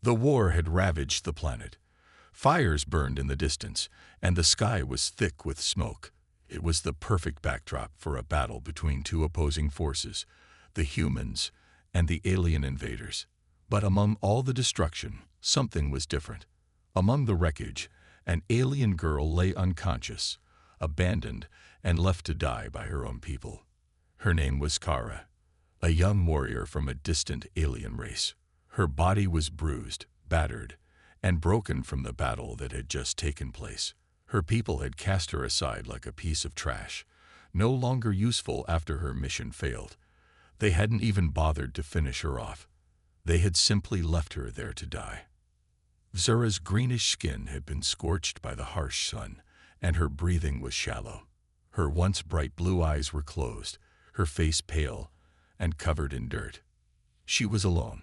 The war had ravaged the planet. Fires burned in the distance, and the sky was thick with smoke. It was the perfect backdrop for a battle between two opposing forces, the humans and the alien invaders. But among all the destruction, something was different. Among the wreckage, an alien girl lay unconscious, abandoned and left to die by her own people. Her name was Kara, a young warrior from a distant alien race. Her body was bruised, battered, and broken from the battle that had just taken place. Her people had cast her aside like a piece of trash, no longer useful after her mission failed. They hadn't even bothered to finish her off. They had simply left her there to die. Zura's greenish skin had been scorched by the harsh sun, and her breathing was shallow. Her once bright blue eyes were closed, her face pale and covered in dirt. She was alone,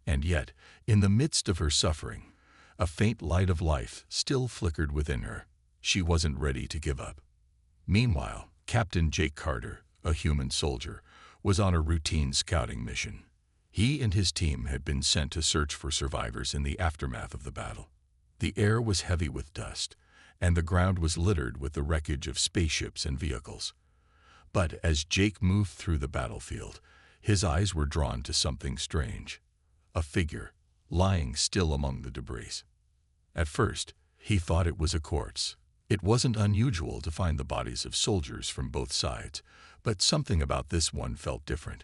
and yet, in the midst of her suffering, a faint light of life still flickered within her. She wasn't ready to give up. Meanwhile, Captain Jake Carter, a human soldier, was on a routine scouting mission. He and his team had been sent to search for survivors in the aftermath of the battle. The air was heavy with dust, and the ground was littered with the wreckage of spaceships and vehicles. But as Jake moved through the battlefield, his eyes were drawn to something strange. A figure, lying still among the debris. At first, he thought it was a corpse. It wasn't unusual to find the bodies of soldiers from both sides, but something about this one felt different.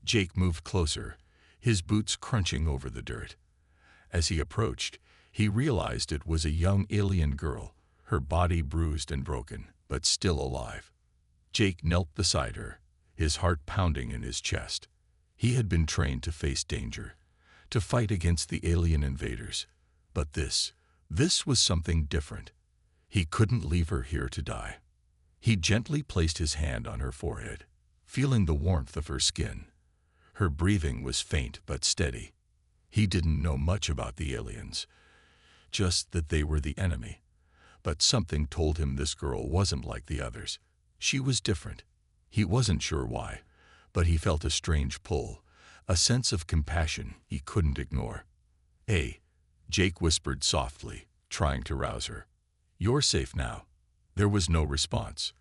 Jake moved closer, his boots crunching over the dirt. As he approached, he realized it was a young alien girl, her body bruised and broken, but still alive. Jake knelt beside her, his heart pounding in his chest. He had been trained to face danger, to fight against the alien invaders. But this was something different. He couldn't leave her here to die. He gently placed his hand on her forehead, feeling the warmth of her skin. Her breathing was faint but steady. He didn't know much about the aliens, just that they were the enemy. But something told him this girl wasn't like the others. She was different. He wasn't sure why, but he felt a strange pull, a sense of compassion he couldn't ignore. "Hey," Jake whispered softly, trying to rouse her. "You're safe now." There was no response.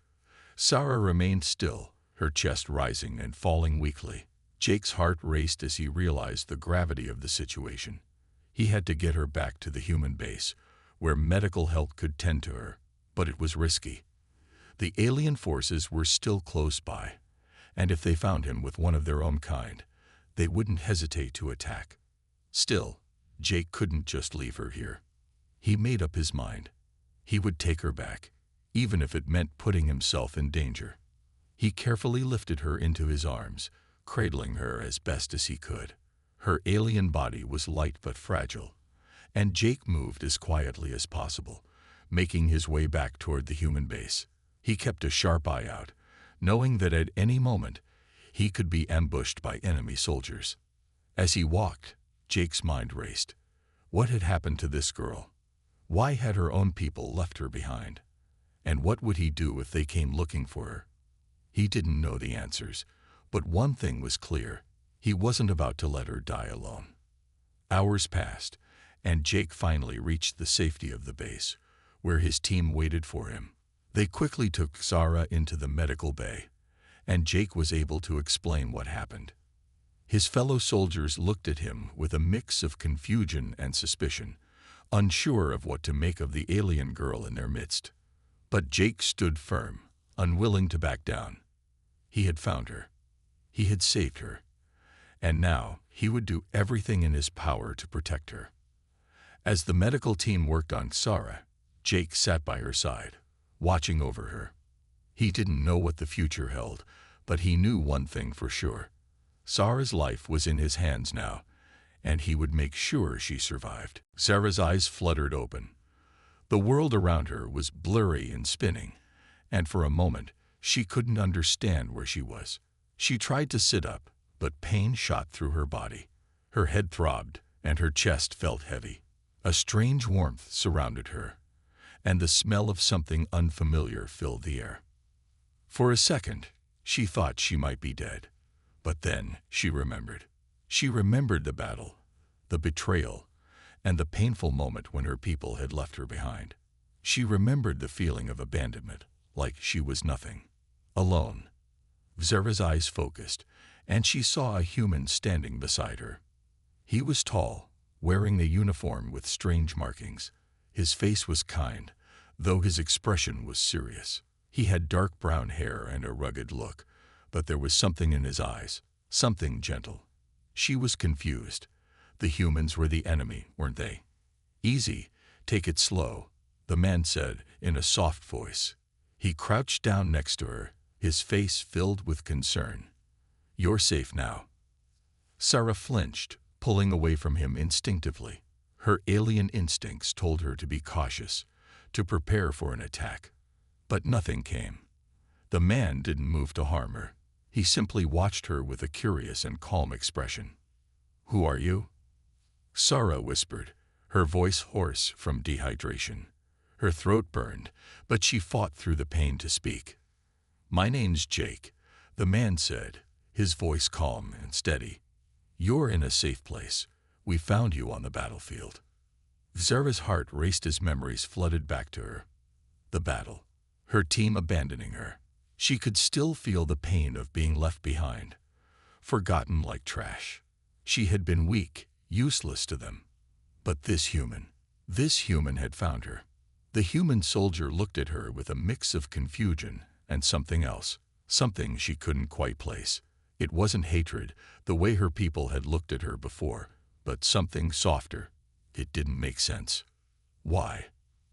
Sarah remained still, her chest rising and falling weakly. Jake's heart raced as he realized the gravity of the situation. He had to get her back to the human base, where medical help could tend to her, but it was risky. The alien forces were still close by, and if they found him with one of their own kind, they wouldn't hesitate to attack. Still, Jake couldn't just leave her here. He made up his mind. He would take her back, even if it meant putting himself in danger. He carefully lifted her into his arms, cradling her as best as he could. Her alien body was light but fragile, and Jake moved as quietly as possible, making his way back toward the human base. He kept a sharp eye out, knowing that at any moment he could be ambushed by enemy soldiers. As he walked, Jake's mind raced. What had happened to this girl? Why had her own people left her behind? And what would he do if they came looking for her? He didn't know the answers, but one thing was clear. He wasn't about to let her die alone. Hours passed, and Jake finally reached the safety of the base, where his team waited for him. They quickly took Sarah into the medical bay, and Jake was able to explain what happened. His fellow soldiers looked at him with a mix of confusion and suspicion, unsure of what to make of the alien girl in their midst. But Jake stood firm, unwilling to back down. He had found her. He had saved her. And now he would do everything in his power to protect her. As the medical team worked on Sarah, Jake sat by her side, watching over her. He didn't know what the future held, but he knew one thing for sure. Sarah's life was in his hands now, and he would make sure she survived. Sarah's eyes fluttered open. The world around her was blurry and spinning, and for a moment she couldn't understand where she was. She tried to sit up, but pain shot through her body. Her head throbbed, and her chest felt heavy. A strange warmth surrounded her, and the smell of something unfamiliar filled the air. For a second, she thought she might be dead. But then she remembered. She remembered the battle, the betrayal, and the painful moment when her people had left her behind. She remembered the feeling of abandonment, like she was nothing. Alone. Zara's eyes focused, and she saw a human standing beside her. He was tall, wearing a uniform with strange markings. His face was kind, though his expression was serious. He had dark brown hair and a rugged look, but there was something in his eyes, something gentle. She was confused. The humans were the enemy, weren't they? "Easy, take it slow," the man said in a soft voice. He crouched down next to her, his face filled with concern. "You're safe now." Sarah flinched, pulling away from him instinctively. Her alien instincts told her to be cautious, to prepare for an attack. But nothing came. The man didn't move to harm her. He simply watched her with a curious and calm expression. "Who are you?" Sarah whispered, her voice hoarse from dehydration. Her throat burned, but she fought through the pain to speak. "My name's Jake," the man said, his voice calm and steady. "You're in a safe place. We found you on the battlefield." Zara's heart raced as memories flooded back to her. The battle. Her team abandoning her. She could still feel the pain of being left behind, forgotten like trash. She had been weak, useless to them. But this human had found her. The human soldier looked at her with a mix of confusion and something else, something she couldn't quite place. It wasn't hatred, the way her people had looked at her before, but something softer. It didn't make sense. "Why?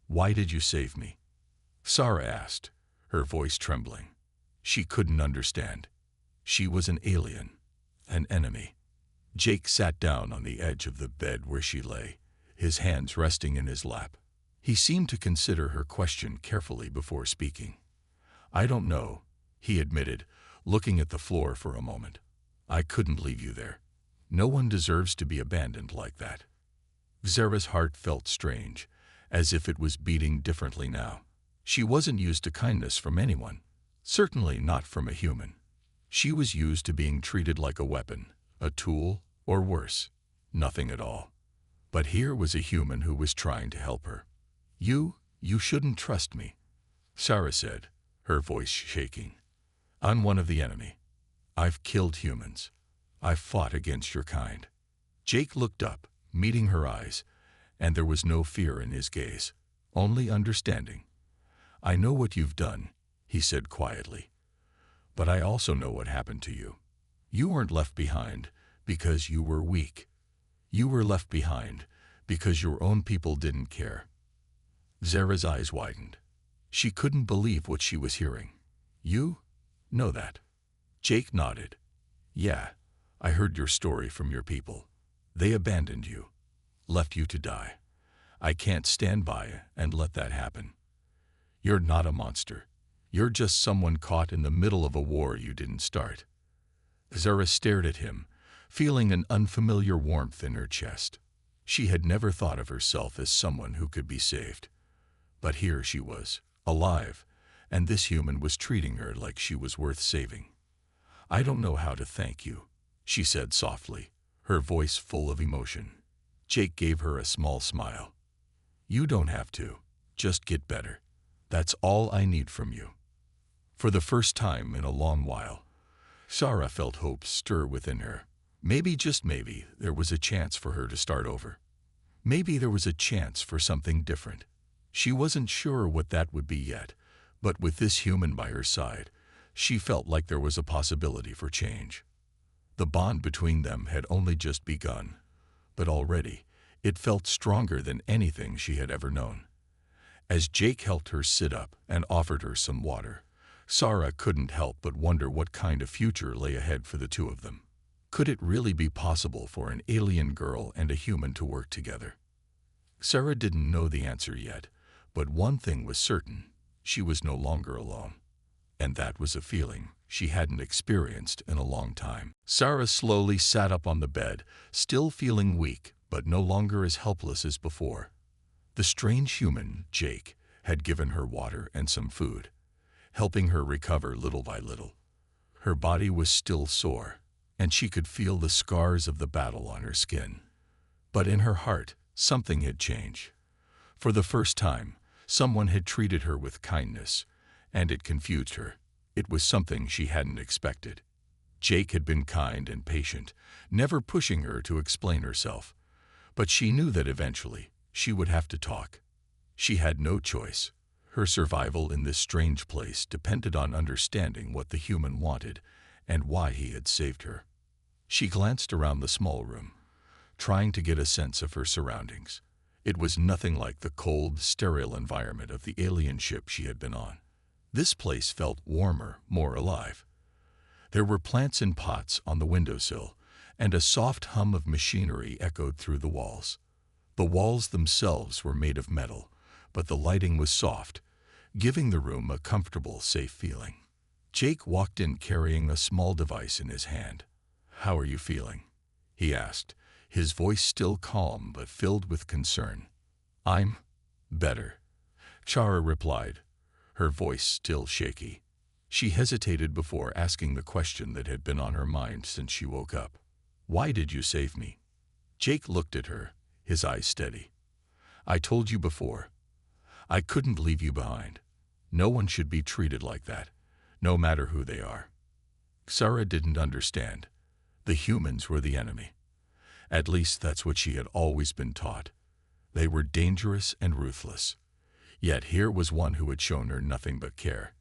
Why did you save me?" Sarah asked, her voice trembling. She couldn't understand. She was an alien, an enemy. Jake sat down on the edge of the bed where she lay, his hands resting in his lap. He seemed to consider her question carefully before speaking. "I don't know," he admitted, looking at the floor for a moment. "I couldn't leave you there. No one deserves to be abandoned like that." Zara's heart felt strange, as if it was beating differently now. She wasn't used to kindness from anyone, certainly not from a human. She was used to being treated like a weapon, a tool, or worse, nothing at all. But here was a human who was trying to help her. You shouldn't trust me," Sarah said, her voice shaking. "I'm one of the enemy. I've killed humans. I've fought against your kind." Jake looked up, meeting her eyes, and there was no fear in his gaze, only understanding. "I know what you've done," he said quietly. "But I also know what happened to you. You weren't left behind because you were weak. You were left behind because your own people didn't care." Zara's eyes widened. She couldn't believe what she was hearing. "You know that?" Jake nodded. "Yeah, I heard your story from your people. They abandoned you, left you to die. I can't stand by and let that happen. You're not a monster. You're just someone caught in the middle of a war you didn't start." Zara stared at him, feeling an unfamiliar warmth in her chest. She had never thought of herself as someone who could be saved. But here she was, alive, and this human was treating her like she was worth saving. "I don't know how to thank you," she said softly, her voice full of emotion. Jake gave her a small smile. "You don't have to. Just get better. That's all I need from you." For the first time in a long while, Sarah felt hope stir within her. Maybe, just maybe, there was a chance for her to start over. Maybe there was a chance for something different. She wasn't sure what that would be yet, but with this human by her side, she felt like there was a possibility for change. The bond between them had only just begun, but already it felt stronger than anything she had ever known. As Jake helped her sit up and offered her some water, Sarah couldn't help but wonder what kind of future lay ahead for the two of them. Could it really be possible for an alien girl and a human to work together? Sarah didn't know the answer yet, but one thing was certain: she was no longer alone. And that was a feeling she hadn't experienced in a long time. Sarah slowly sat up on the bed, still feeling weak, but no longer as helpless as before. The strange human, Jake, had given her water and some food, helping her recover little by little. Her body was still sore, and she could feel the scars of the battle on her skin. But in her heart, Something had changed. For the first time, someone had treated her with kindness, and it confused her. It was something she hadn't expected. Jake had been kind and patient, never pushing her to explain herself. But she knew that eventually, she would have to talk. She had no choice. Her survival in this strange place depended on understanding what the human wanted and why he had saved her. She glanced around the small room, trying to get a sense of her surroundings. It was nothing like the cold, sterile environment of the alien ship she had been on. This place felt warmer, more alive. There were plants in pots on the windowsill, and a soft hum of machinery echoed through the walls. The walls themselves were made of metal, but the lighting was soft, giving the room a comfortable, safe feeling. Jake walked in carrying a small device in his hand. "How are you feeling?" he asked, his voice still calm but filled with concern. "I'm better," Chara replied, her voice still shaky. She hesitated before asking the question that had been on her mind since she woke up. "Why did you save me?" Jake looked at her, his eyes steady. "I told you before. I couldn't leave you behind. No one should be treated like that, no matter who they are." Chara didn't understand. The humans were the enemy. At least that's what she had always been taught. They were dangerous and ruthless. Yet here was one who had shown her nothing but care.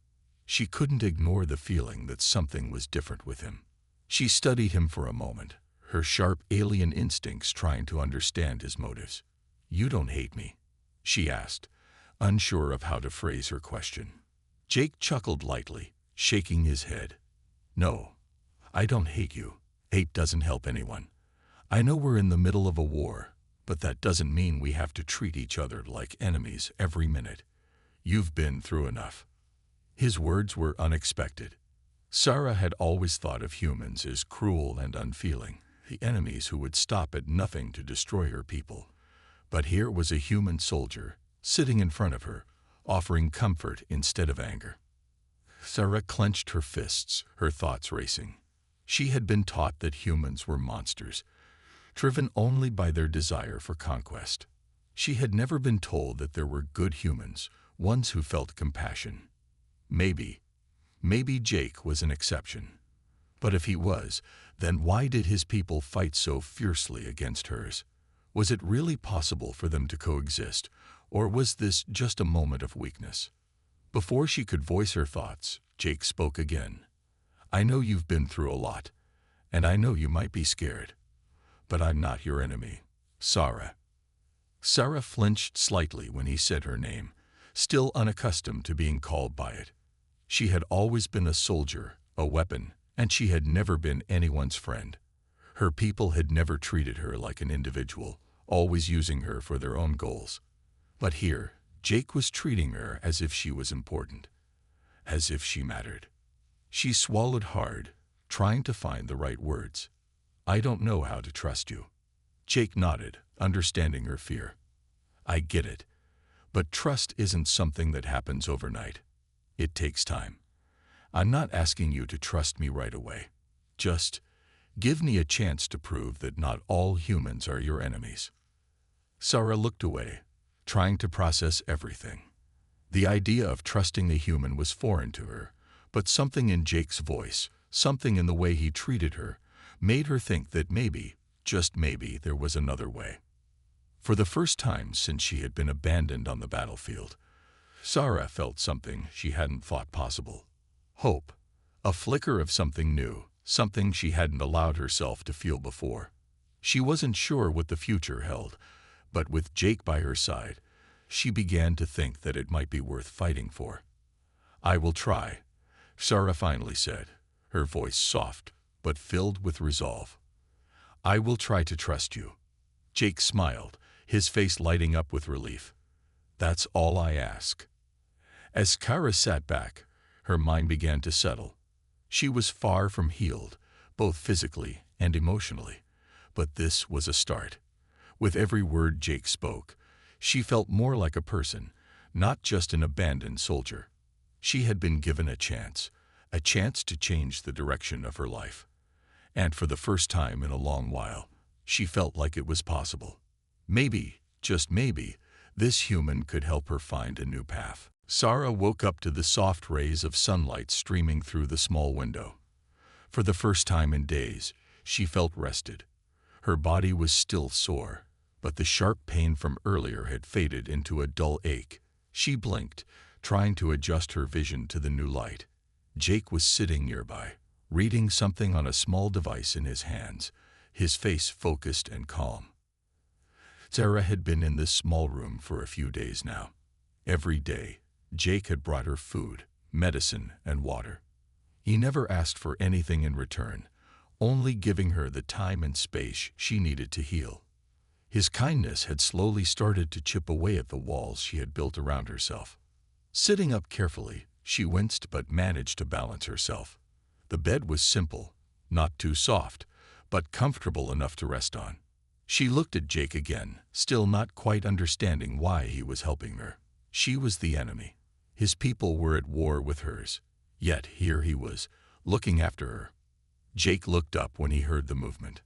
She couldn't ignore the feeling that something was different with him. She studied him for a moment, her sharp alien instincts trying to understand his motives. "You don't hate me?" she asked, unsure of how to phrase her question. Jake chuckled lightly, shaking his head. "No, I don't hate you. Hate doesn't help anyone. I know we're in the middle of a war, but that doesn't mean we have to treat each other like enemies every minute. You've been through enough." His words were unexpected. Chara had always thought of humans as cruel and unfeeling, the enemies who would stop at nothing to destroy her people. But here was a human soldier, sitting in front of her, offering comfort instead of anger. Chara clenched her fists, her thoughts racing. She had been taught that humans were monsters, driven only by their desire for conquest. She had never been told that there were good humans, ones who felt compassion. Maybe Jake was an exception. But if he was, then why did his people fight so fiercely against hers? Was it really possible for them to coexist, or was this just a moment of weakness? Before she could voice her thoughts, Jake spoke again. "I know you've been through a lot, and I know you might be scared. But I'm not your enemy, Chara." Chara flinched slightly when he said her name, still unaccustomed to being called by it. She had always been a soldier, a weapon, and she had never been anyone's friend. Her people had never treated her like an individual, always using her for their own goals. But here, Jake was treating her as if she was important, as if she mattered. She swallowed hard, trying to find the right words. "I don't know how to trust you." Jake nodded, understanding her fear. "I get it. But trust isn't something that happens overnight. It takes time. I'm not asking you to trust me right away. Just give me a chance to prove that not all humans are your enemies." Chara looked away, trying to process everything. The idea of trusting the human was foreign to her, but something in Jake's voice, something in the way he treated her, made her think that maybe, just maybe, there was another way. For the first time since she had been abandoned on the battlefield, Chara felt something she hadn't thought possible. Hope. A flicker of something new, something she hadn't allowed herself to feel before. She wasn't sure what the future held, but with Jake by her side, she began to think that it might be worth fighting for. "I will try," Chara finally said, her voice soft but filled with resolve. "I will try to trust you." Jake smiled, his face lighting up with relief. "That's all I ask." As Chara sat back, her mind began to settle. She was far from healed, both physically and emotionally, but this was a start. With every word Jake spoke, she felt more like a person, not just an abandoned soldier. She had been given a chance to change the direction of her life. And for the first time in a long while, she felt like it was possible. Maybe, just maybe, this human could help her find a new path. Sarah woke up to the soft rays of sunlight streaming through the small window. For the first time in days, she felt rested. Her body was still sore, but the sharp pain from earlier had faded into a dull ache. She blinked, trying to adjust her vision to the new light. Jake was sitting nearby, reading something on a small device in his hands, his face focused and calm. Sarah had been in this small room for a few days now. Every day, Jake had brought her food, medicine, and water. He never asked for anything in return, only giving her the time and space she needed to heal. His kindness had slowly started to chip away at the walls she had built around herself. Sitting up carefully, she winced but managed to balance herself. The bed was simple, not too soft, but comfortable enough to rest on. She looked at Jake again, still not quite understanding why he was helping her. She was the enemy. His people were at war with hers. Yet here he was, looking after her. Jake looked up when he heard the movement.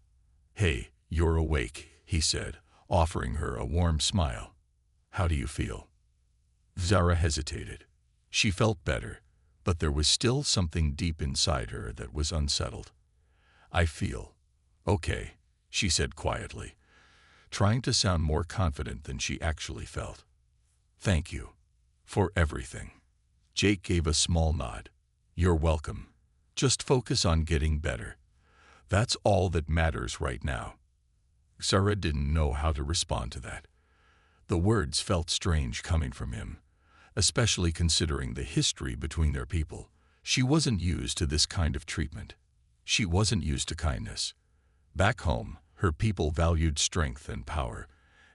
"Hey, you're awake," he said, offering her a warm smile. "How do you feel?" Zara hesitated. She felt better, but there was still something deep inside her that was unsettled. "I feel okay," she said quietly, trying to sound more confident than she actually felt. "Thank you for everything." Jake gave a small nod. "You're welcome. Just focus on getting better. That's all that matters right now." Sarah didn't know how to respond to that. The words felt strange coming from him, especially considering the history between their people. She wasn't used to this kind of treatment. She wasn't used to kindness. Back home, her people valued strength and power,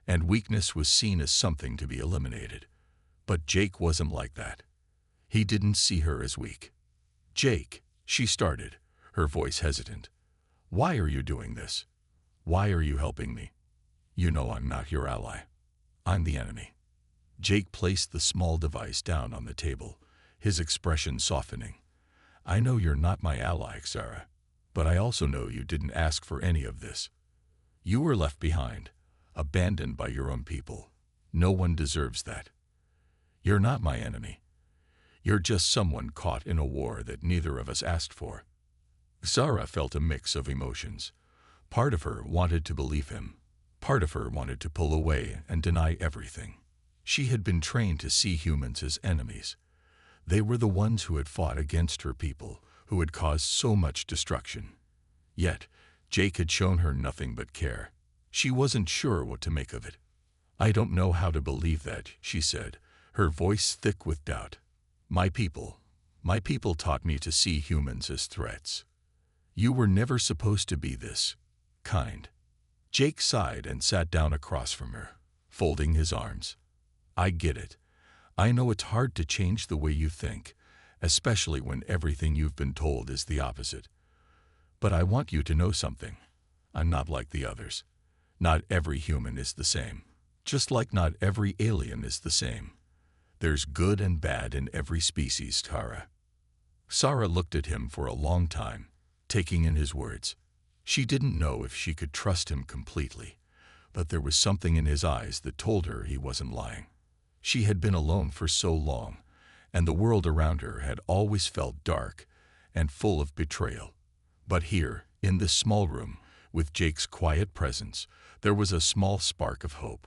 and weakness was seen as something to be eliminated. But Jake wasn't like that. He didn't see her as weak. "Jake," she started, her voice hesitant. "Why are you doing this? Why are you helping me? You know I'm not your ally. I'm the enemy." Jake placed the small device down on the table, his expression softening. "I know you're not my ally, Sarah, but I also know you didn't ask for any of this. You were left behind, abandoned by your own people. No one deserves that. You're not my enemy. You're just someone caught in a war that neither of us asked for." Sarah felt a mix of emotions. Part of her wanted to believe him. Part of her wanted to pull away and deny everything. She had been trained to see humans as enemies. They were the ones who had fought against her people, who had caused so much destruction. Yet, Jake had shown her nothing but care. She wasn't sure what to make of it. "I don't know how to believe that," she said, her voice thick with doubt. My people taught me to see humans as threats. You were never supposed to be this kind." Jake sighed and sat down across from her, folding his arms. "I get it. I know it's hard to change the way you think, especially when everything you've been told is the opposite. But I want you to know something. I'm not like the others. Not every human is the same, just like not every alien is the same. There's good and bad in every species, Tara." Sarah looked at him for a long time, taking in his words. She didn't know if she could trust him completely, but there was something in his eyes that told her he wasn't lying. She had been alone for so long, and the world around her had always felt dark and full of betrayal. But here, in this small room, with Jake's quiet presence, there was a small spark of hope.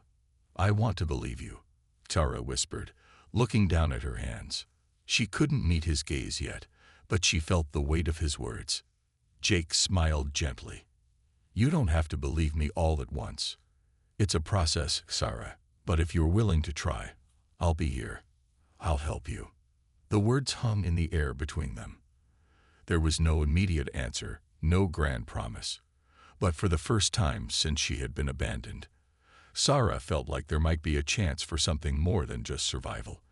"I want to believe you," Tara whispered, looking down at her hands. She couldn't meet his gaze yet, but she felt the weight of his words. Jake smiled gently. "You don't have to believe me all at once. It's a process, Sarah, but if you're willing to try, I'll be here. I'll help you." The words hung in the air between them. There was no immediate answer, no grand promise. But for the first time since she had been abandoned, Sarah felt like there might be a chance for something more than just survival.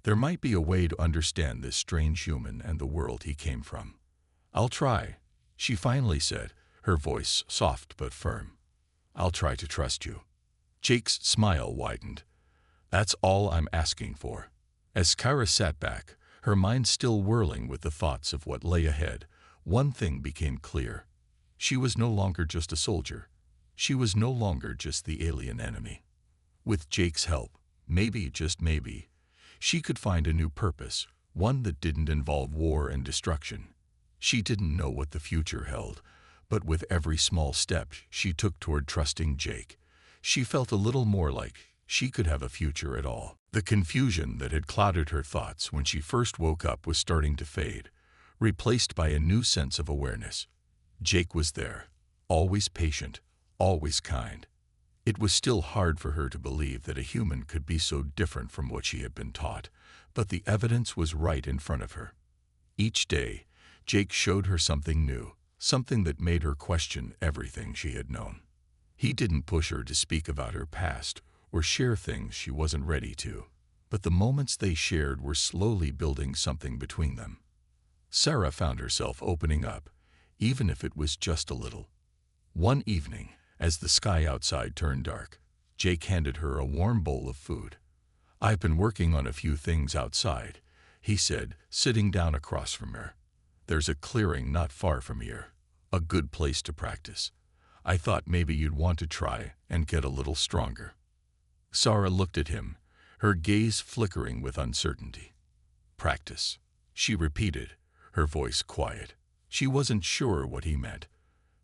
There might be a way to understand this strange human and the world he came from. "I'll try," she finally said, her voice soft but firm. "I'll try to trust you." Jake's smile widened. "That's all I'm asking for." As Kara sat back, her mind still whirling with the thoughts of what lay ahead, one thing became clear. She was no longer just a soldier. She was no longer just the alien enemy. With Jake's help, maybe, just maybe, she could find a new purpose, one that didn't involve war and destruction. She didn't know what the future held, but with every small step she took toward trusting Jake, she felt a little more like she could have a future at all. The confusion that had clouded her thoughts when she first woke up was starting to fade, replaced by a new sense of awareness. Jake was there, always patient, always kind. It was still hard for her to believe that a human could be so different from what she had been taught, but the evidence was right in front of her. Each day, Jake showed her something new, something that made her question everything she had known. He didn't push her to speak about her past or share things she wasn't ready to, but the moments they shared were slowly building something between them. Sarah found herself opening up, even if it was just a little. One evening, as the sky outside turned dark, Jake handed her a warm bowl of food. "I've been working on a few things outside," he said, sitting down across from her. "There's a clearing not far from here, a good place to practice. I thought maybe you'd want to try and get a little stronger." Sarah looked at him, her gaze flickering with uncertainty. "Practice," she repeated, her voice quiet. She wasn't sure what he meant,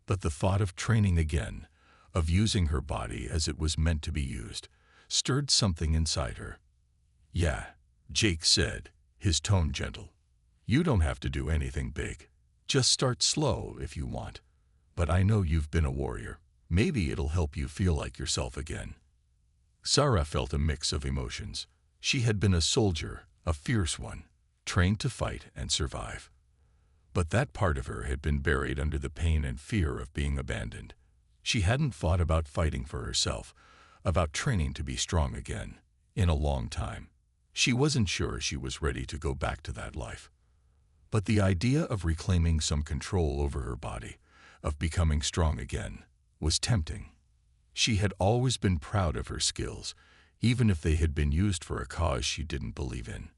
but the thought of training again, of using her body as it was meant to be used, stirred something inside her. "Yeah," Jake said, his tone gentle. "You don't have to do anything big. Just start slow if you want. But I know you've been a warrior. Maybe it'll help you feel like yourself again." Sarah felt a mix of emotions. She had been a soldier, a fierce one, trained to fight and survive. But that part of her had been buried under the pain and fear of being abandoned. She hadn't thought about fighting for herself, about training to be strong again, in a long time. She wasn't sure she was ready to go back to that life. But the idea of reclaiming some control over her body, of becoming strong again, was tempting. She had always been proud of her skills, even if they had been used for a cause she didn't believe in.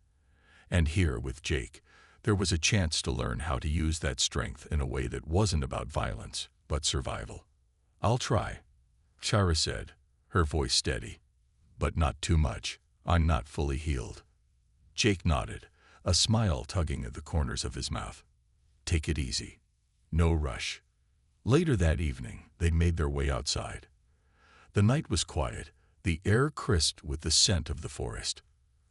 And here, with Jake, there was a chance to learn how to use that strength in a way that wasn't about violence, but survival. "I'll try," Sarah said, her voice steady. "But not too much. I'm not fully healed." Jake nodded, a smile tugging at the corners of his mouth. "Take it easy. No rush." Later that evening, they made their way outside. The night was quiet, the air crisp with the scent of the forest.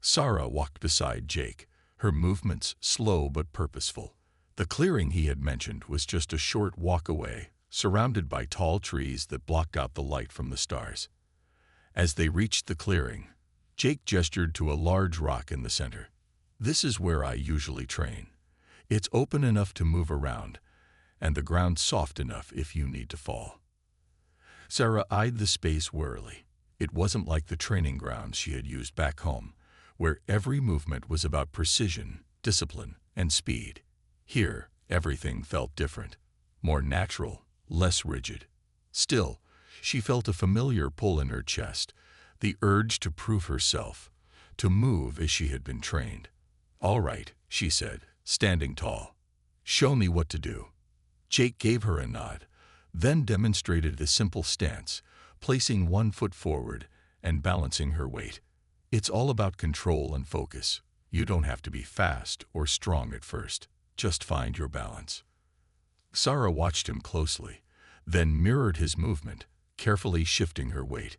Sarah walked beside Jake, her movements slow but purposeful. The clearing he had mentioned was just a short walk away, surrounded by tall trees that blocked out the light from the stars. As they reached the clearing, Jake gestured to a large rock in the center. "This is where I usually train. It's open enough to move around, and the ground soft enough if you need to fall." Sarah eyed the space warily. It wasn't like the training grounds she had used back home, where every movement was about precision, discipline, and speed. Here, everything felt different, more natural, less rigid. Still, she felt a familiar pull in her chest, the urge to prove herself, to move as she had been trained. "All right," she said, standing tall. "Show me what to do." Jake gave her a nod, then demonstrated a simple stance, placing one foot forward and balancing her weight. "It's all about control and focus. You don't have to be fast or strong at first. Just find your balance." Sarah watched him closely, then mirrored his movement, carefully shifting her weight.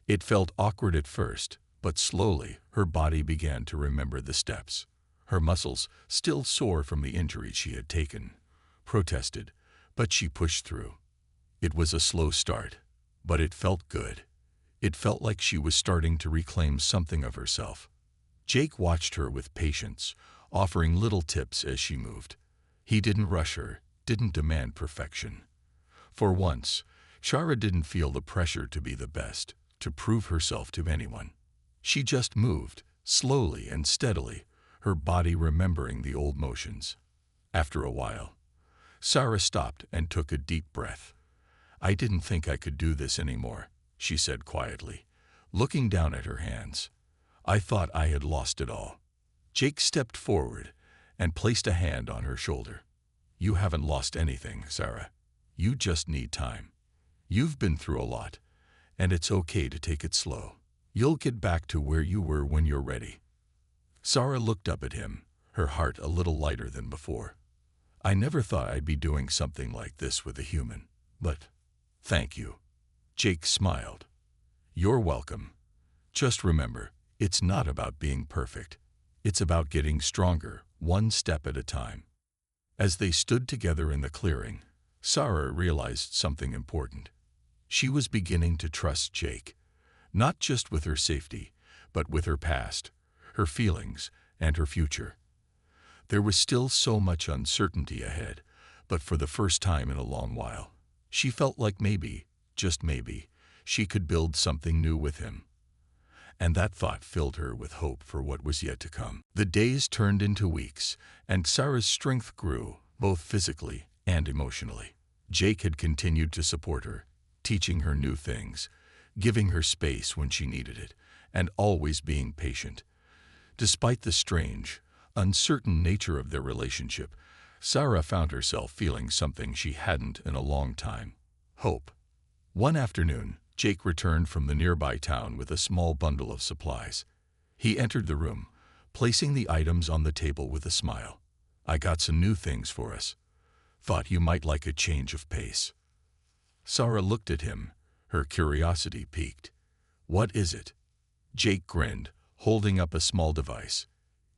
It felt awkward at first, but slowly her body began to remember the steps. Her muscles, still sore from the injuries she had taken, protested, but she pushed through. It was a slow start, but it felt good. It felt like she was starting to reclaim something of herself. Jake watched her with patience, offering little tips as she moved. He didn't rush her, didn't demand perfection. For once, Sarah didn't feel the pressure to be the best, to prove herself to anyone. She just moved, slowly and steadily, her body remembering the old motions. After a while, Sarah stopped and took a deep breath. "I didn't think I could do this anymore," she said quietly, looking down at her hands. "I thought I had lost it all." Jake stepped forward and placed a hand on her shoulder. "You haven't lost anything, Sarah. You just need time. You've been through a lot, and it's okay to take it slow." You'll get back to where you were when you're ready. Sarah looked up at him, her heart a little lighter than before. I never thought I'd be doing something like this with a human, but thank you. Jake smiled. You're welcome. Just remember, it's not about being perfect. It's about getting stronger, one step at a time. As they stood together in the clearing, Sarah realized something important. She was beginning to trust Jake, not just with her safety, but with her past, her feelings, and her future. There was still so much uncertainty ahead, but for the first time in a long while, she felt like maybe, just maybe, she could build something new with him. And that thought filled her with hope for what was yet to come. The days turned into weeks, and Sarah's strength grew, both physically and emotionally. Jake had continued to support her, teaching her new things, giving her space when she needed it, and always being patient. Despite the strange, uncertain nature of their relationship, Sarah found herself feeling something she hadn't in a long time: hope. One afternoon, Jake returned from the nearby town with a small bundle of supplies. He entered the room, placing the items on the table with a smile. I got some new things for us. Thought you might like a change of pace. Sarah looked at him, her curiosity piqued. What is it? Jake grinned, holding up a small device.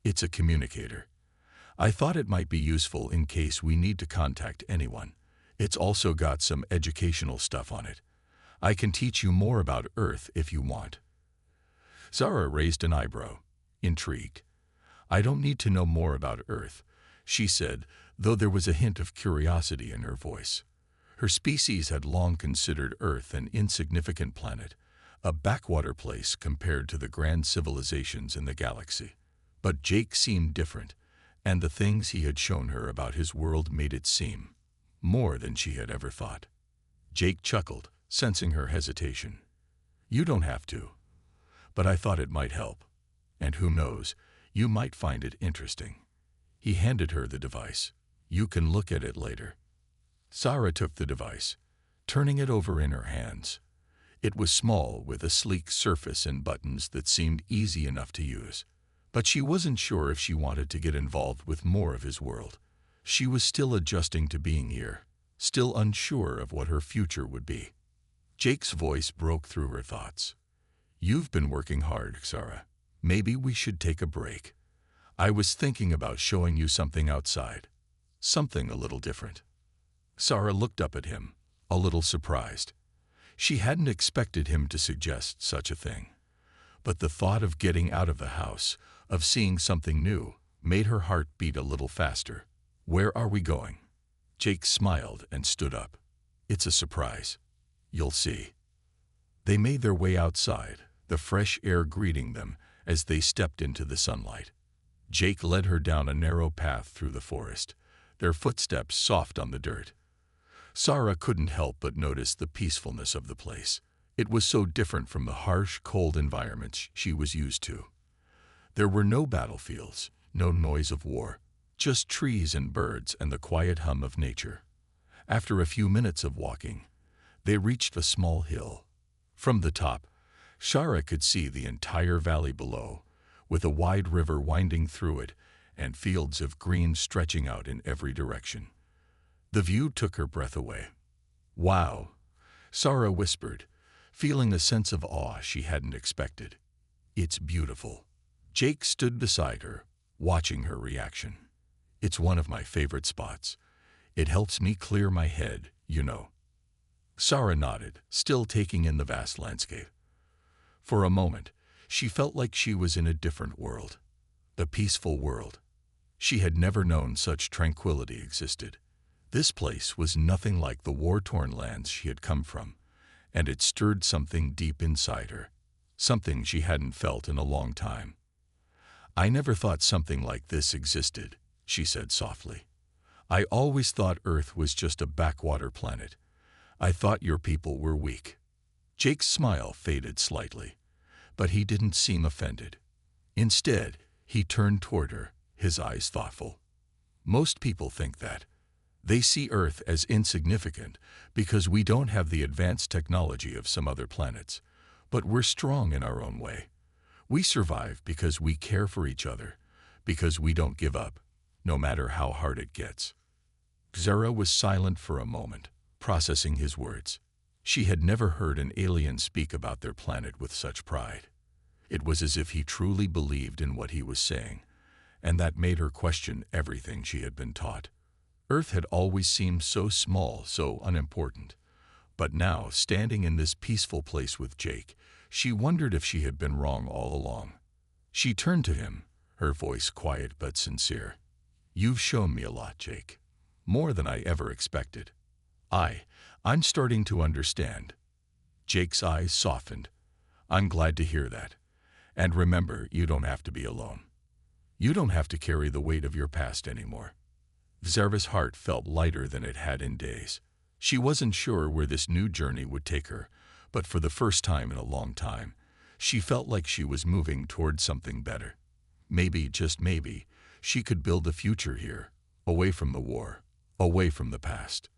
It's a communicator. I thought it might be useful in case we need to contact anyone. It's also got some educational stuff on it. I can teach you more about Earth if you want. Sarah raised an eyebrow, intrigued. I don't need to know more about Earth, she said, though there was a hint of curiosity in her voice. Her species had long considered Earth an insignificant planet, a backwater place compared to the grand civilizations in the galaxy. But Jake seemed different, and the things he had shown her about his world made it seem more than she had ever thought. Jake chuckled, sensing her hesitation. You don't have to, but I thought it might help. And who knows, you might find it interesting. He handed her the device. You can look at it later. Sarah took the device, turning it over in her hands. It was small, with a sleek surface and buttons that seemed easy enough to use. But she wasn't sure if she wanted to get involved with more of his world. She was still adjusting to being here, still unsure of what her future would be. Jake's voice broke through her thoughts. You've been working hard, Sarah. Maybe we should take a break. I was thinking about showing you something outside. Something a little different. Sarah looked up at him, a little surprised. She hadn't expected him to suggest such a thing. But the thought of getting out of the house, of seeing something new, made her heart beat a little faster. Where are we going? Jake smiled and stood up. It's a surprise. You'll see. They made their way outside, the fresh air greeting them as they stepped into the sunlight. Jake led her down a narrow path through the forest, their footsteps soft on the dirt. Sarah couldn't help but notice the peacefulness of the place. It was so different from the harsh, cold environments she was used to. There were no battlefields, no noise of war, just trees and birds and the quiet hum of nature. After a few minutes of walking, they reached a small hill. From the top, Sarah could see the entire valley below, with a wide river winding through it and fields of green stretching out in every direction. The view took her breath away. Wow, Sarah whispered, feeling a sense of awe she hadn't expected. It's beautiful. Jake stood beside her, watching her reaction. It's one of my favorite spots. It helps me clear my head, you know. Sarah nodded, still taking in the vast landscape. For a moment, she felt like she was in a different world. A peaceful world. She had never known such tranquility existed. This place was nothing like the war-torn lands she had come from, and it stirred something deep inside her, something she hadn't felt in a long time. I never thought something like this existed, she said softly. I always thought Earth was just a backwater planet. I thought your people were weak. Jake's smile faded slightly, but he didn't seem offended. Instead, he turned toward her, his eyes thoughtful. Most people think that. They see Earth as insignificant because we don't have the advanced technology of some other planets. But we're strong in our own way. We survive because we care for each other, because we don't give up, no matter how hard it gets. Zara was silent for a moment, processing his words. She had never heard an alien speak about their planet with such pride. It was as if he truly believed in what he was saying, and that made her question everything she had been taught. Earth had always seemed so small, so unimportant. But now, standing in this peaceful place with Jake, she wondered if she had been wrong all along. She turned to him, her voice quiet but sincere. "You've shown me a lot, Jake. More than I ever expected. I'm starting to understand." Jake's eyes softened. "I'm glad to hear that. And remember, you don't have to be alone. You don't have to carry the weight of your past anymore." Zara's heart felt lighter than it had in days. She wasn't sure where this new journey would take her, but for the first time in a long time, she felt like she was moving towards something better. Maybe, just maybe, she could build a future here, away from the war, away from the past.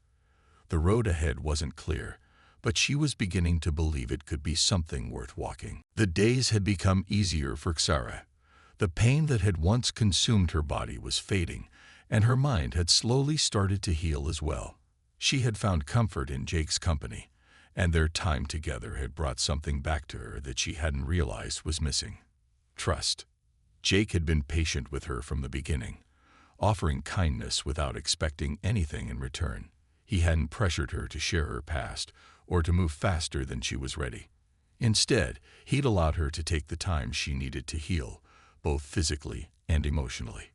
The road ahead wasn't clear, but she was beginning to believe it could be something worth walking. The days had become easier for Zara. The pain that had once consumed her body was fading, and her mind had slowly started to heal as well. She had found comfort in Jake's company, and their time together had brought something back to her that she hadn't realized was missing. Trust. Jake had been patient with her from the beginning, offering kindness without expecting anything in return. He hadn't pressured her to share her past or to move faster than she was ready. Instead, he'd allowed her to take the time she needed to heal, both physically and emotionally.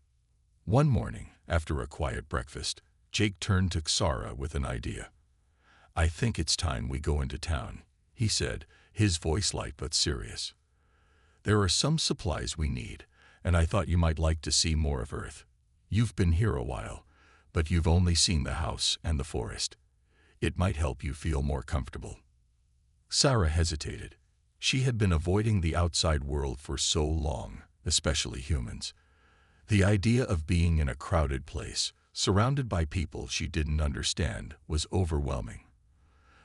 One morning, after a quiet breakfast, Jake turned to Zara with an idea. "I think it's time we go into town," he said, his voice light but serious. "There are some supplies we need, and I thought you might like to see more of Earth. You've been here a while, but you've only seen the house and the forest. It might help you feel more comfortable." Zara hesitated. She had been avoiding the outside world for so long, especially humans. The idea of being in a crowded place, surrounded by people she didn't understand, was overwhelming.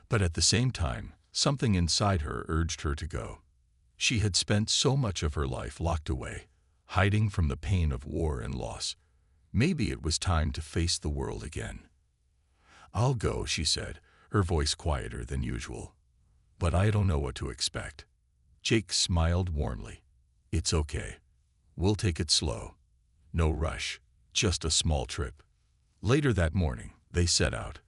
But at the same time, something inside her urged her to go. She had spent so much of her life locked away, hiding from the pain of war and loss. Maybe it was time to face the world again. "I'll go," she said, her voice quieter than usual. "But I don't know what to expect." Jake smiled warmly. "It's okay. We'll take it slow. No rush, just a small trip." Later that morning, they set out.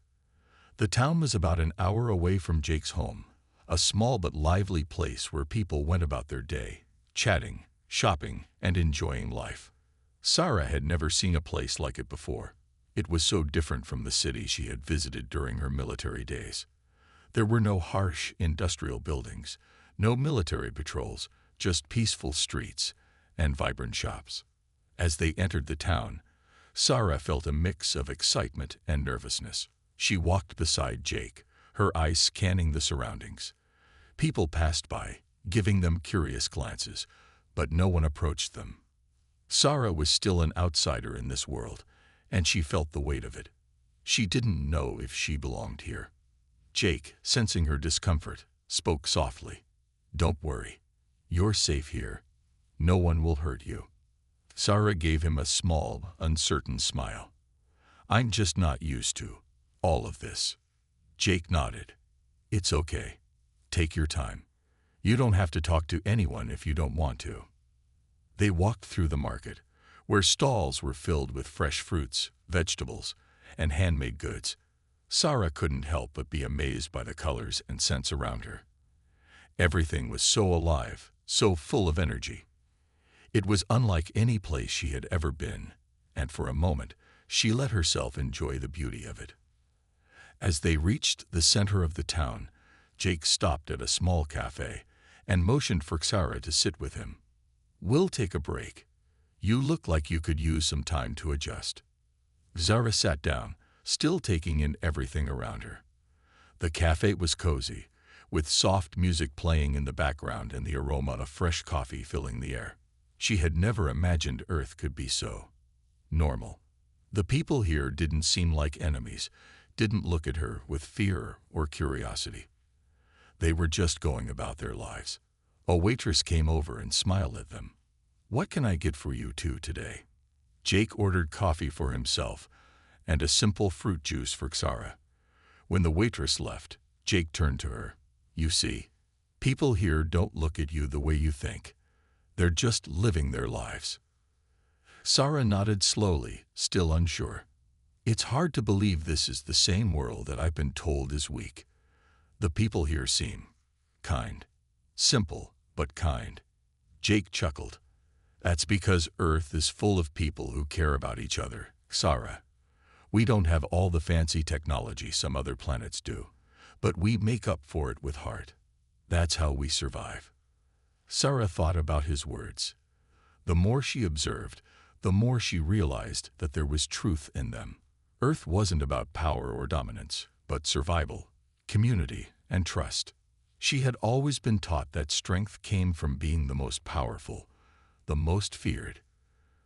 The town was about an hour away from Jake's home, a small but lively place where people went about their day, chatting, shopping, and enjoying life. Zara had never seen a place like it before. It was so different from the city she had visited during her military days. There were no harsh industrial buildings, no military patrols, just peaceful streets and vibrant shops. As they entered the town, Zara felt a mix of excitement and nervousness. She walked beside Jake, her eyes scanning the surroundings. People passed by, giving them curious glances, but no one approached them. Zara was still an outsider in this world, and she felt the weight of it. She didn't know if she belonged here. Jake, sensing her discomfort, spoke softly. "Don't worry. You're safe here. No one will hurt you." Zara gave him a small, uncertain smile. "I'm just not used to all of this." Jake nodded. "It's okay. Take your time. You don't have to talk to anyone if you don't want to." They walked through the market, where stalls were filled with fresh fruits, vegetables, and handmade goods. Zara couldn't help but be amazed by the colors and scents around her. Everything was so alive, so full of energy. It was unlike any place she had ever been, and for a moment, she let herself enjoy the beauty of it. As they reached the center of the town, Jake stopped at a small cafe and motioned for Zara to sit with him. "We'll take a break. You look like you could use some time to adjust." Zara sat down, still taking in everything around her. The cafe was cozy, with soft music playing in the background and the aroma of fresh coffee filling the air. She had never imagined Earth could be so normal. The people here didn't seem like enemies, didn't look at her with fear or curiosity. They were just going about their lives. A waitress came over and smiled at them. "What can I get for you two today?" Jake ordered coffee for himself and a simple fruit juice for Xara. When the waitress left, Jake turned to her. "You see, people here don't look at you the way you think. They're just living their lives." Xara nodded slowly, still unsure. "It's hard to believe this is the same world that I've been told is weak. The people here seem kind. Simple, but kind." Jake chuckled. "That's because Earth is full of people who care about each other, Xara. We don't have all the fancy technology some other planets do, but we make up for it with heart. That's how we survive." Xara thought about his words. The more she observed, the more she realized that there was truth in them. Earth wasn't about power or dominance, but survival, community, and trust. She had always been taught that strength came from being the most powerful, the most feared.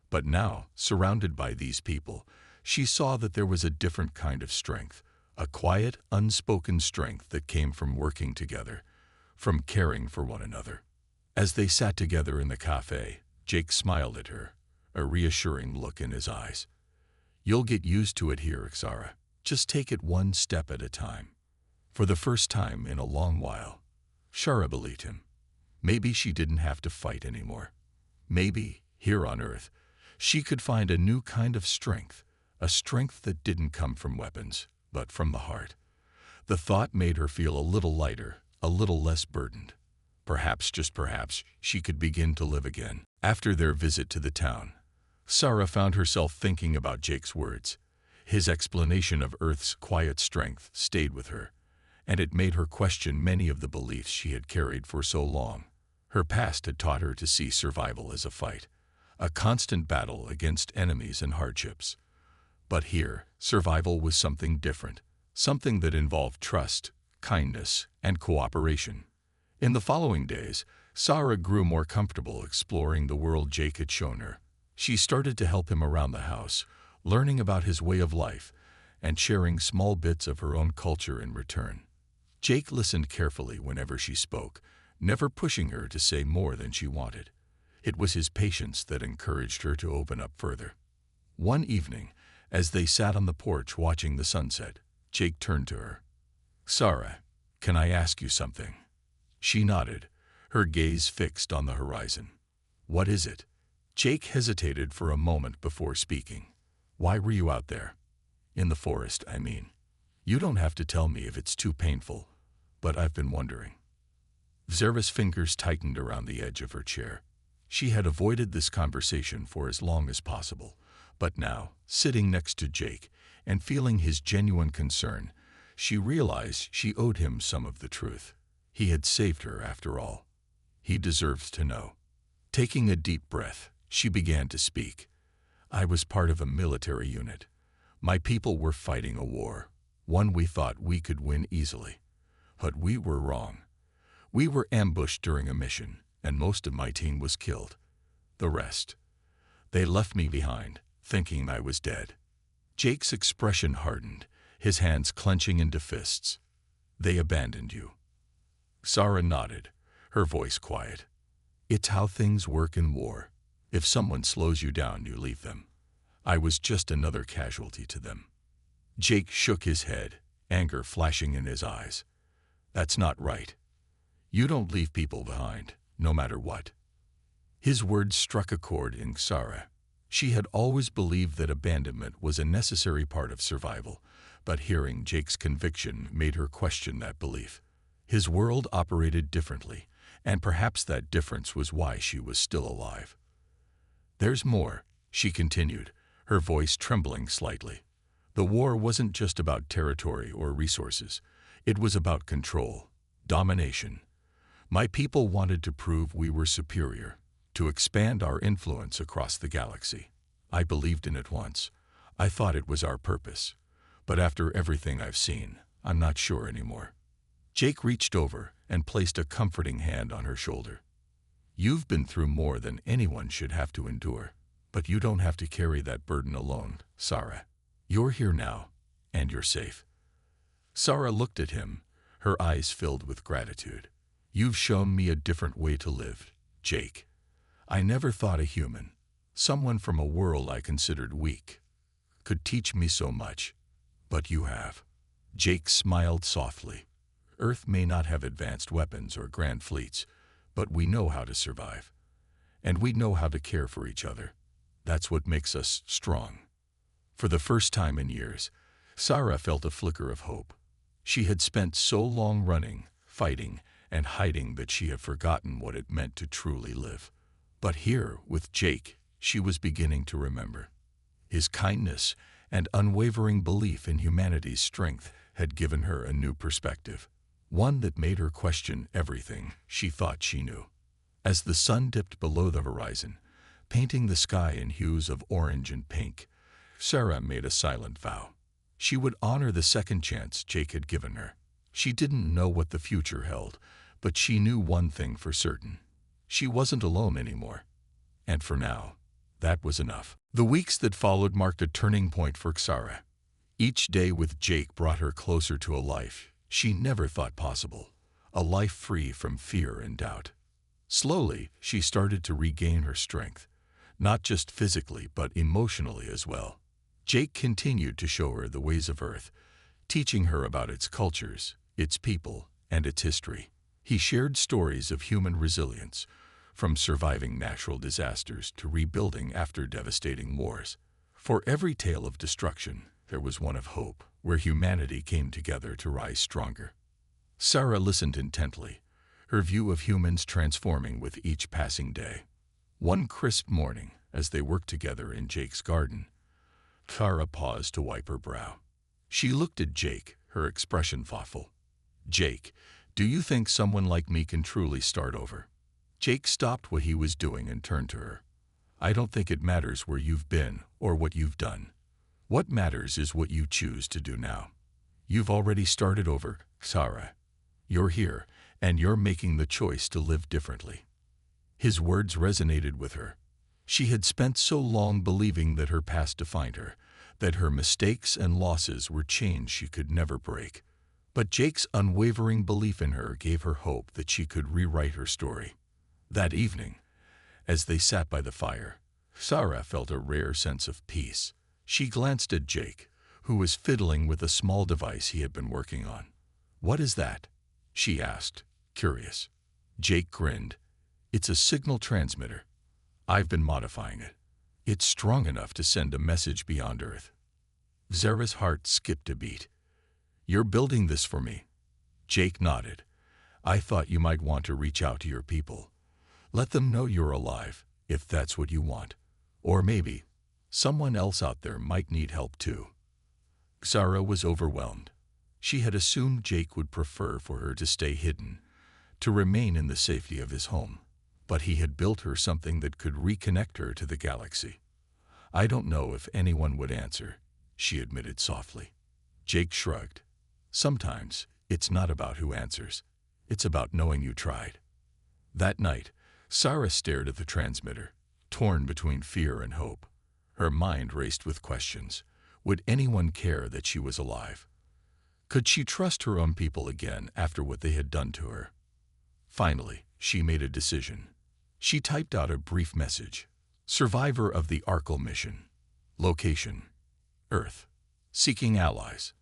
But now, surrounded by these people, she saw that there was a different kind of strength, a quiet, unspoken strength that came from working together, from caring for one another. As they sat together in the cafe, Jake smiled at her, a reassuring look in his eyes. "You'll get used to it here, Xara. Just take it one step at a time." For the first time in a long while, Xara believed him. Maybe she didn't have to fight anymore. Maybe, here on Earth, she could find a new kind of strength, a strength that didn't come from weapons, but from the heart. The thought made her feel a little lighter, a little less burdened. Perhaps, just perhaps, she could begin to live again. After their visit to the town, Xara found herself thinking about Jake's words. His explanation of Earth's quiet strength stayed with her, and it made her question many of the beliefs she had carried for so long. Her past had taught her to see survival as a fight, a constant battle against enemies and hardships. But here, survival was something different, something that involved trust, kindness, and cooperation. In the following days, Xara grew more comfortable exploring the world Jake had shown her. She started to help him around the house, learning about his way of life and sharing small bits of her own culture in return. Jake listened carefully whenever she spoke, never pushing her to say more than she wanted. It was his patience that encouraged her to open up further. One evening, as they sat on the porch watching the sunset, Jake turned to her. "Xara, can I ask you something?" She nodded, her gaze fixed on the horizon. "What is it?" Jake hesitated for a moment before speaking. "Why were you out there? In the forest, I mean. You don't have to tell me if it's too painful, but I've been wondering." Xara's fingers tightened around the edge of her chair. She had avoided this conversation for as long as possible, but now, sitting next to Jake and feeling his genuine concern, she realized she owed him some of the truth. He had saved her after all. He deserved to know. Taking a deep breath, she began to speak. "I was part of a military unit. My people were fighting a war, one we thought we could win easily. But we were wrong. We were ambushed during a mission, and most of my team was killed. The rest, they left me behind, thinking I was dead." Jake's expression hardened, his hands clenching into fists. "They abandoned you." Xara nodded, her voice quiet. "It's how things work in war. If someone slows you down, you leave them. I was just another casualty to them." Jake shook his head, anger flashing in his eyes. "That's not right. You don't leave people behind, no matter what." His words struck a chord in Xara. She had always believed that abandonment was a necessary part of survival, but hearing Jake's conviction made her question that belief. His world operated differently, and perhaps that difference was why she was still alive. "There's more," she continued, her voice trembling slightly. "The war wasn't just about territory or resources. It was about control, domination. My people wanted to prove we were superior, to expand our influence across the galaxy. I believed in it once. I thought it was our purpose. But after everything I've seen, I'm not sure anymore." Jake reached over and placed a comforting hand on her shoulder. "You've been through more than anyone should have to endure, but you don't have to carry that burden alone, Xara. You're here now, and you're safe." Xara looked at him, her eyes filled with gratitude. "You've shown me a different way to live, Jake. I never thought a human, someone from a world I considered weak, could teach me so much. But you have." Jake smiled softly. "Earth may not have advanced weapons or grand fleets, but we know how to survive. And we know how to care for each other. That's what makes us strong." For the first time in years, Sarah felt a flicker of hope. She had spent so long running, fighting, and hiding that she had forgotten what it meant to truly live. But here, with Jake, she was beginning to remember. His kindness and unwavering belief in humanity's strength had given her a new perspective, one that made her question everything she thought she knew. As the sun dipped below the horizon, painting the sky in hues of orange and pink, Sarah made a silent vow. She would honor the second chance Jake had given her. She didn't know what the future held, but she knew one thing for certain. She wasn't alone anymore. And for now, that was enough. The weeks that followed marked a turning point for Sarah. Each day with Jake brought her closer to a life she never thought possible, a life free from fear and doubt. Slowly, she started to regain her strength, not just physically but emotionally as well. Jake continued to show her the ways of Earth, teaching her about its cultures, its people, and its history. He shared stories of human resilience, from surviving natural disasters to rebuilding after devastating wars. For every tale of destruction, there was one of hope, where humanity came together to rise stronger. Sarah listened intently, her view of humans transforming with each passing day. One crisp morning, as they worked together in Jake's garden, Sarah paused to wipe her brow. She looked at Jake, her expression thoughtful. "Jake, do you think someone like me can truly start over?" Jake stopped what he was doing and turned to her. "I don't think it matters where you've been or what you've done. What matters is what you choose to do now. You've already started over, Sarah. You're here, and you're making the choice to live differently." His words resonated with her. She had spent so long believing that her past defined her, that her mistakes and losses were chains she could never break. But Jake's unwavering belief in her gave her hope that she could rewrite her story. That evening, as they sat by the fire, Sarah felt a rare sense of peace. She glanced at Jake, who was fiddling with a small device he had been working on. "What is that?" she asked, curious. Jake grinned. "It's a signal transmitter. I've been modifying it. It's strong enough to send a message beyond Earth." Sarah's heart skipped a beat. "You're building this for me?" Jake nodded. "I thought you might want to reach out to your people. Let them know you're alive, if that's what you want. Or maybe someone else out there might need help too." Sarah was overwhelmed. She had assumed Jake would prefer for her to stay hidden, to remain in the safety of his home. But he had built her something that could reconnect her to the galaxy. "I don't know if anyone would answer," she admitted softly. Jake shrugged. "Sometimes it's not about who answers. It's about knowing you tried." That night, Sarah stared at the transmitter, torn between fear and hope. Her mind raced with questions. Would anyone care that she was alive? Could she trust her own people again after what they had done to her? Finally, she made a decision. She typed out a brief message. "Survivor of the Orcs mission. Location: Earth. Seeking allies.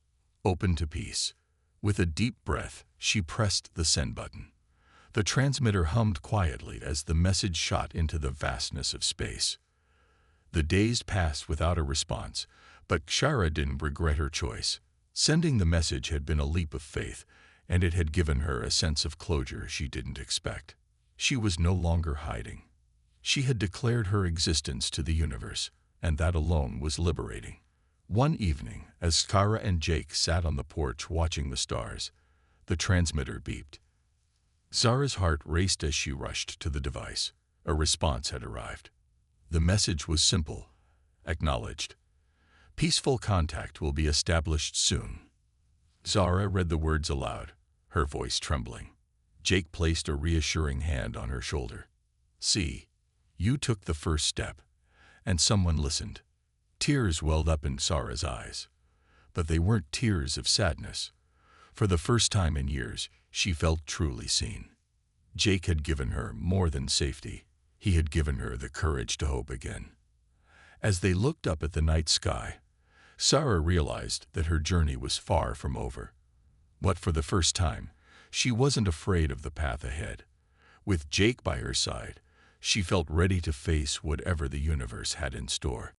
Open to peace." With a deep breath, she pressed the send button. The transmitter hummed quietly as the message shot into the vastness of space. The days passed without a response, but Sarah didn't regret her choice. Sending the message had been a leap of faith, and it had given her a sense of closure she didn't expect. She was no longer hiding. She had declared her existence to the universe, and that alone was liberating. One evening, as Sarah and Jake sat on the porch watching the stars, the transmitter beeped. Sarah's heart raced as she rushed to the device. A response had arrived. The message was simple: "Acknowledged. Peaceful contact will be established soon." Sarah read the words aloud, her voice trembling. Jake placed a reassuring hand on her shoulder. "See, you took the first step, and someone listened." Tears welled up in Sarah's eyes. But they weren't tears of sadness. For the first time in years, she felt truly seen. Jake had given her more than safety. He had given her the courage to hope again. As they looked up at the night sky, Sarah realized that her journey was far from over. But for the first time, she wasn't afraid of the path ahead. With Jake by her side, she felt ready to face whatever the universe had in store.